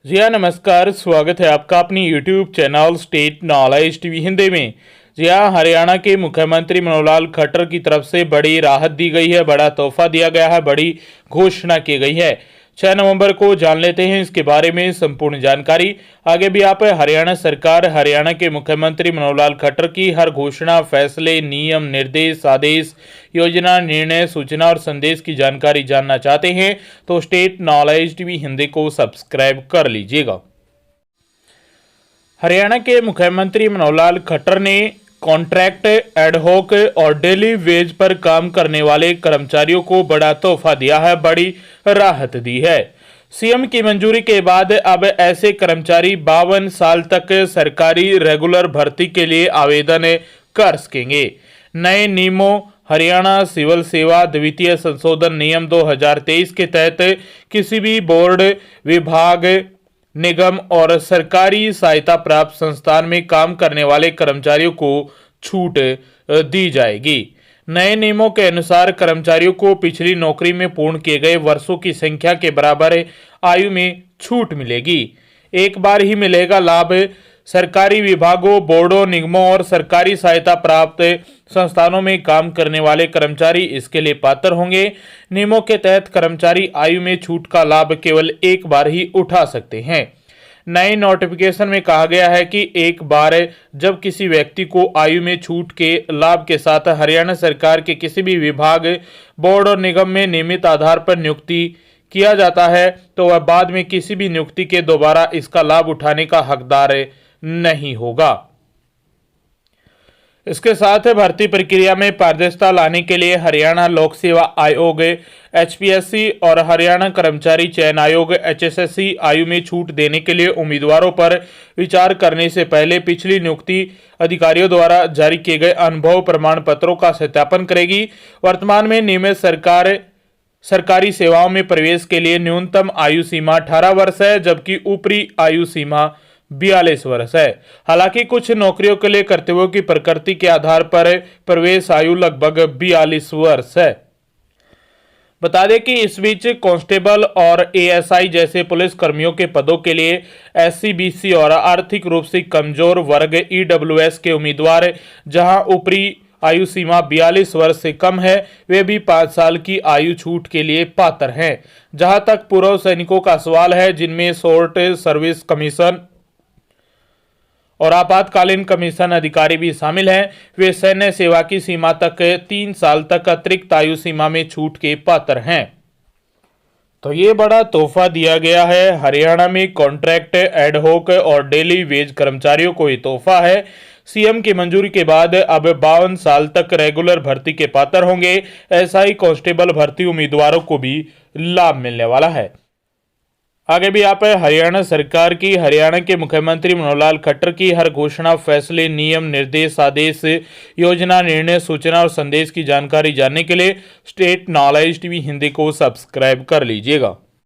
जी हाँ, नमस्कार। स्वागत है आपका अपनी YouTube channel state knowledge TV Hindi में। जी हाँ, हरियाणा के मुख्यमंत्री मनोहर लाल खट्टर की तरफ से बड़ी राहत दी गई है, बड़ा तोहफा दिया गया है, बड़ी घोषणा की गई है। 6 नवंबर को जान लेते हैं इसके बारे में संपूर्ण जानकारी। आगे भी आप हरियाणा सरकार, हरियाणा के मुख्यमंत्री मनोहर लाल खट्टर की हर घोषणा, फैसले, नियम, निर्देश, आदेश, योजना, निर्णय, सूचना और संदेश की जानकारी जानना चाहते हैं तो स्टेट नॉलेज टीवी हिंदी को सब्सक्राइब कर लीजिएगा। हरियाणा के मुख्यमंत्री मनोहर लाल खट्टर ने कॉन्ट्रैक्ट, एडहॉक और डेली वेज पर काम करने वाले कर्मचारियों को बड़ा तोहफा दिया है, बड़ी राहत दी है। सीएम की मंजूरी के बाद अब ऐसे कर्मचारी 52 साल तक सरकारी रेगुलर भर्ती के लिए आवेदन कर सकेंगे। नए नियमों हरियाणा सिविल सेवा द्वितीय संशोधन नियम 2023 के तहत किसी भी बोर्ड, विभाग, निगम और सरकारी सहायता प्राप्त संस्थान में काम करने वाले कर्मचारियों को छूट दी जाएगी। नए नियमों के अनुसार कर्मचारियों को पिछली नौकरी में पूर्ण किए गए वर्षों की संख्या के बराबर आयु में छूट मिलेगी। एक बार ही मिलेगा लाभ। सरकारी विभागों, बोर्डों, निगमों और सरकारी सहायता प्राप्त संस्थानों में काम करने वाले कर्मचारी इसके लिए पात्र होंगे। नियमों के तहत कर्मचारी आयु में छूट का लाभ केवल एक बार ही उठा सकते हैं। नए नोटिफिकेशन में कहा गया है कि एक बार जब किसी व्यक्ति को आयु में छूट के लाभ के साथ हरियाणा सरकार के किसी भी विभाग, बोर्ड और निगम में नियमित आधार पर नियुक्ति किया जाता है तो वह बाद में किसी भी नियुक्ति के दोबारा इसका लाभ उठाने का हकदार नहीं होगा। इसके साथ भर्ती प्रक्रिया में पारदर्शिता लाने के लिए हरियाणा लोक सेवा आयोग एचपीएससी और हरियाणा कर्मचारी चयन आयोग एचएसएससी आयु में छूट देने के लिए उम्मीदवारों पर विचार करने से पहले पिछली नियुक्ति अधिकारियों द्वारा जारी किए गए अनुभव प्रमाण पत्रों का सत्यापन करेगी। वर्तमान में नियमित सरकारी सेवाओं में प्रवेश के लिए न्यूनतम आयु सीमा 18 वर्ष है, जबकि ऊपरी आयु सीमा 42 वर्ष है। हालांकि कुछ नौकरियों के लिए कर्तव्यों की प्रकृति के आधार पर प्रवेश आयु लगभग 42 वर्ष है। बता दें कि इस बीच कांस्टेबल और एएसआई जैसे पुलिस कर्मियों के पदों के लिए एससी, बीसी और आर्थिक रूप से कमजोर वर्ग ईडब्ल्यूएस के उम्मीदवार जहां ऊपरी आयु सीमा 42 वर्ष से कम है, वे भी 5 साल की आयु छूट के लिए पात्र हैं। जहां तक पूर्व सैनिकों का सवाल है, जिनमें शॉर्ट सर्विस कमीशन और आपातकालीन कमीशन अधिकारी भी शामिल हैं, वे सैन्य सेवा की सीमा तक 3 साल तक अतिरिक्त आयु सीमा में छूट के पात्र हैं। तो ये बड़ा तोहफा दिया गया है। हरियाणा में कॉन्ट्रैक्ट, एडहॉक और डेली वेज कर्मचारियों को ये तोहफा है। सीएम की मंजूरी के बाद अब 52 साल तक रेगुलर भर्ती के पात्र होंगे। ऐसा ही कांस्टेबल भर्ती उम्मीदवारों को भी लाभ मिलने वाला है। आगे भी आप हरियाणा सरकार की, हरियाणा के मुख्यमंत्री मनोहर लाल खट्टर की हर घोषणा, फैसले, नियम, निर्देश, आदेश, योजना, निर्णय, सूचना और संदेश की जानकारी जानने के लिए स्टेट नॉलेज टीवी हिंदी को सब्सक्राइब कर लीजिएगा।